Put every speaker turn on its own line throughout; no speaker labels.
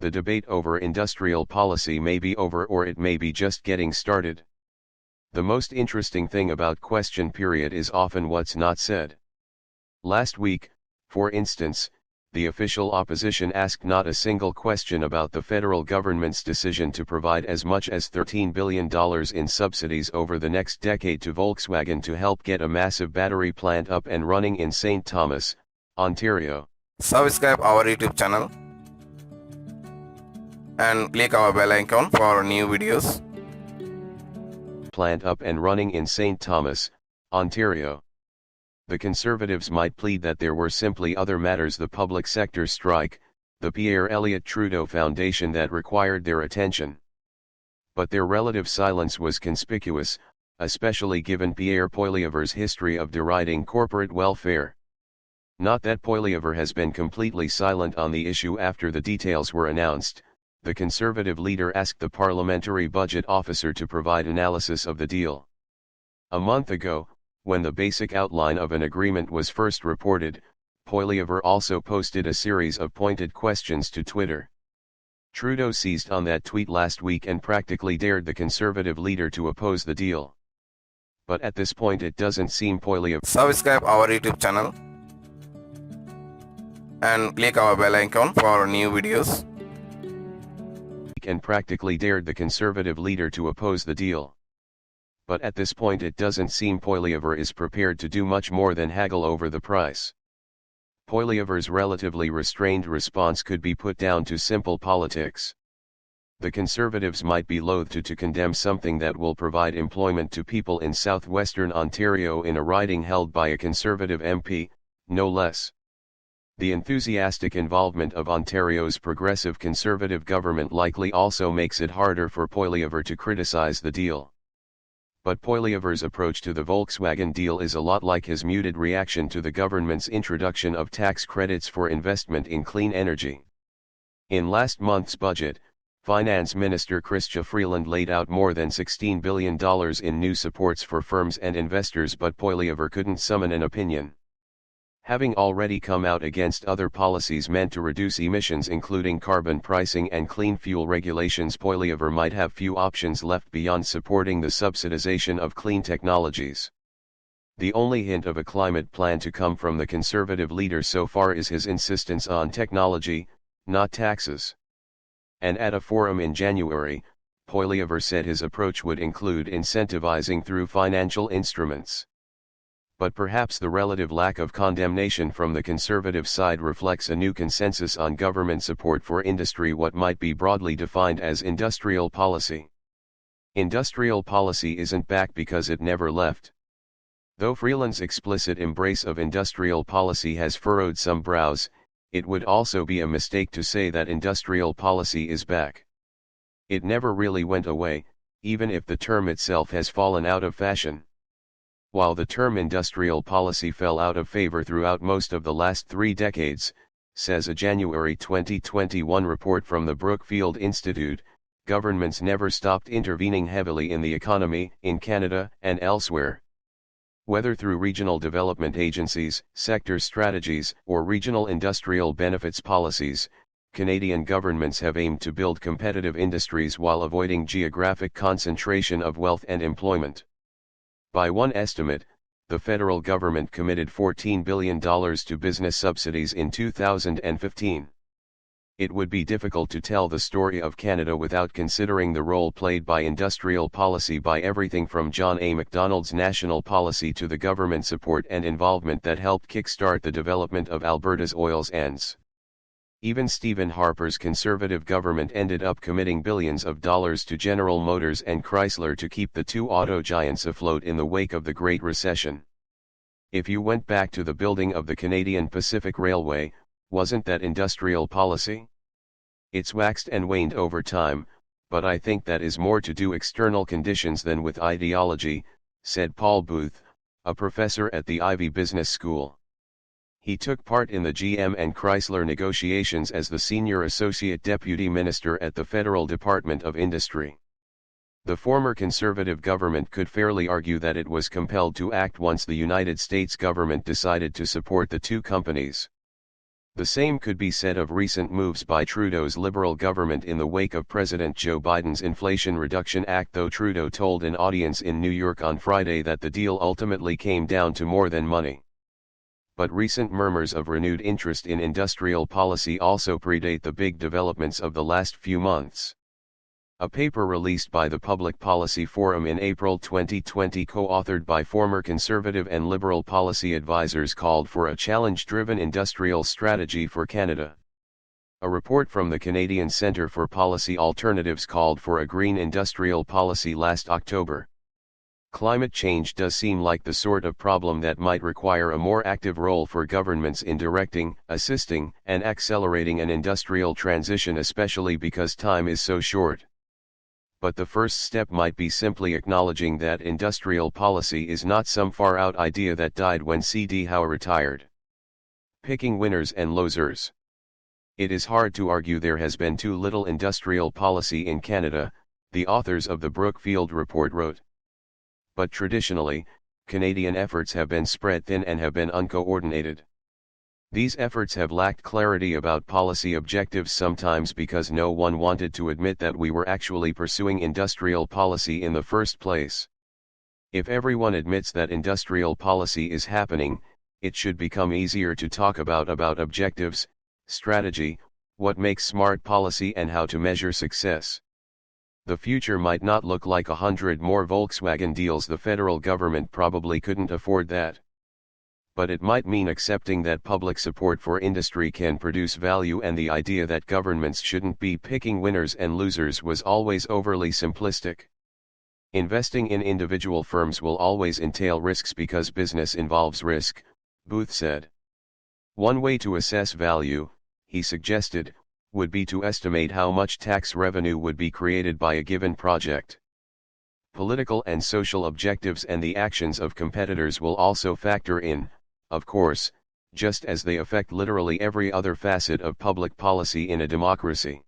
the debate over industrial policy may be over or it may be just getting started. The most interesting thing about question period is often what's not said. Last week, for instance, the official opposition asked not a single question about the federal government's decision to provide as much as $13 billion in subsidies over the next decade to Volkswagen to help get a massive battery plant up and running in St. Thomas, Ontario.
Subscribe our YouTube channel and click our bell icon for new videos.
Plant up and running in St. Thomas, Ontario. The Conservatives might plead that there were simply other matters, the public sector strike, the Pierre Elliott Trudeau Foundation, that required their attention. But their relative silence was conspicuous, especially given Pierre Poilievre's history of deriding corporate welfare. Not that Poilievre has been completely silent on the issue. After the details were announced, the Conservative leader asked the parliamentary budget officer to provide analysis of the deal. A month ago, when the basic outline of an agreement was first reported, Poilievre also posted a series of pointed questions to Twitter. Trudeau seized on that tweet last week and practically dared the Conservative leader to oppose the deal. But at this point it doesn't seem Poilievre.
Subscribe our YouTube channel and click our bell icon for new videos.
And practically dared the Conservative leader to oppose the deal. But at this point it doesn't seem Poilievre is prepared to do much more than haggle over the price. Poilievre's relatively restrained response could be put down to simple politics. The Conservatives might be loath to condemn something that will provide employment to people in southwestern Ontario in a riding held by a Conservative MP, no less. The enthusiastic involvement of Ontario's progressive Conservative government likely also makes it harder for Poilievre to criticize the deal. But Poilievre's approach to the Volkswagen deal is a lot like his muted reaction to the government's introduction of tax credits for investment in clean energy. In last month's budget, Finance Minister Chrystia Freeland laid out more than $16 billion in new supports for firms and investors, but Poilievre couldn't summon an opinion. Having already come out against other policies meant to reduce emissions, including carbon pricing and clean fuel regulations, Poilievre might have few options left beyond supporting the subsidization of clean technologies. The only hint of a climate plan to come from the Conservative leader so far is his insistence on technology, not taxes. And at a forum in January, Poilievre said his approach would include incentivizing through financial instruments. But perhaps the relative lack of condemnation from the Conservative side reflects a new consensus on government support for industry, what might be broadly defined as industrial policy. Industrial policy isn't back because it never left. Though Freeland's explicit embrace of industrial policy has furrowed some brows, it would also be a mistake to say that industrial policy is back. It never really went away, even if the term itself has fallen out of fashion. While the term industrial policy fell out of favor throughout most of the last 3 decades, says a January 2021 report from the Brookfield Institute, governments never stopped intervening heavily in the economy, in Canada and elsewhere. Whether through regional development agencies, sector strategies, or regional industrial benefits policies, Canadian governments have aimed to build competitive industries while avoiding geographic concentration of wealth and employment. By one estimate, the federal government committed $14 billion to business subsidies in 2015. It would be difficult to tell the story of Canada without considering the role played by industrial policy by everything from John A. Macdonald's national policy to the government support and involvement that helped kickstart the development of Alberta's oil sands. Even Stephen Harper's Conservative government ended up committing billions of dollars to General Motors and Chrysler to keep the two auto giants afloat in the wake of the Great Recession. If you went back to the building of the Canadian Pacific Railway, wasn't that industrial policy? It's waxed and waned over time, but I think that is more to do external conditions than with ideology, said Paul Booth, a professor at the Ivey Business School. He took part in the GM and Chrysler negotiations as the senior associate deputy minister at the Federal Department of Industry. The former Conservative government could fairly argue that it was compelled to act once the United States government decided to support the two companies. The same could be said of recent moves by Trudeau's Liberal government in the wake of President Joe Biden's Inflation Reduction Act, though Trudeau told an audience in New York on Friday that the deal ultimately came down to more than money. But recent murmurs of renewed interest in industrial policy also predate the big developments of the last few months. A paper released by the Public Policy Forum in April 2020, co-authored by former Conservative and Liberal policy advisors, called for a challenge-driven industrial strategy for Canada. A report from the Canadian Centre for Policy Alternatives called for a green industrial policy last October. Climate change does seem like the sort of problem that might require a more active role for governments in directing, assisting, and accelerating an industrial transition, especially because time is so short. But the first step might be simply acknowledging that industrial policy is not some far-out idea that died when C.D. Howe retired. Picking winners and losers. It is hard to argue there has been too little industrial policy in Canada, the authors of the Brookfield Report wrote. But traditionally, Canadian efforts have been spread thin and have been uncoordinated. These efforts have lacked clarity about policy objectives, sometimes because no one wanted to admit that we were actually pursuing industrial policy in the first place. If everyone admits that industrial policy is happening, it should become easier to talk about objectives, strategy, what makes smart policy, and how to measure success. The future might not look like 100 more Volkswagen deals. The federal government probably couldn't afford that. But it might mean accepting that public support for industry can produce value, and the idea that governments shouldn't be picking winners and losers was always overly simplistic. Investing in individual firms will always entail risks because business involves risk, Booth said. One way to assess value, he suggested, would be to estimate how much tax revenue would be created by a given project. Political and social objectives and the actions of competitors will also factor in, of course, just as they affect literally every other facet of public policy in a democracy.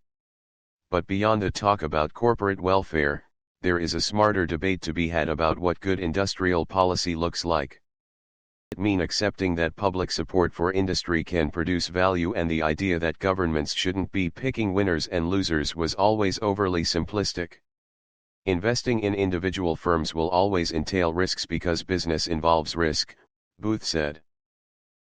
But beyond the talk about corporate welfare, there is a smarter debate to be had about what good industrial policy looks like. It means accepting that public support for industry can produce value, and the idea that governments shouldn't be picking winners and losers was always overly simplistic. Investing in individual firms will always entail risks because business involves risk, Booth said.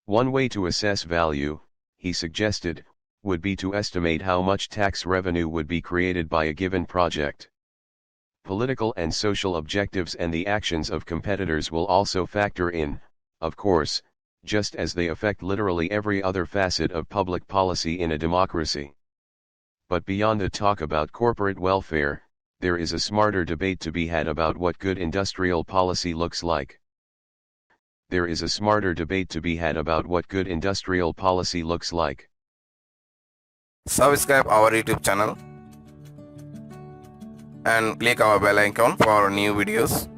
One way to assess value, he suggested, would be to estimate how much tax revenue would be created by a given project. Political and social objectives and the actions of competitors will also factor in, of course, just as they affect literally every other facet of public policy in a democracy. But beyond the talk about corporate welfare, there is a smarter debate to be had about what good industrial policy looks like. There is a smarter debate to be had about what good industrial policy looks like.
Subscribe our YouTube channel and click our bell icon for new videos.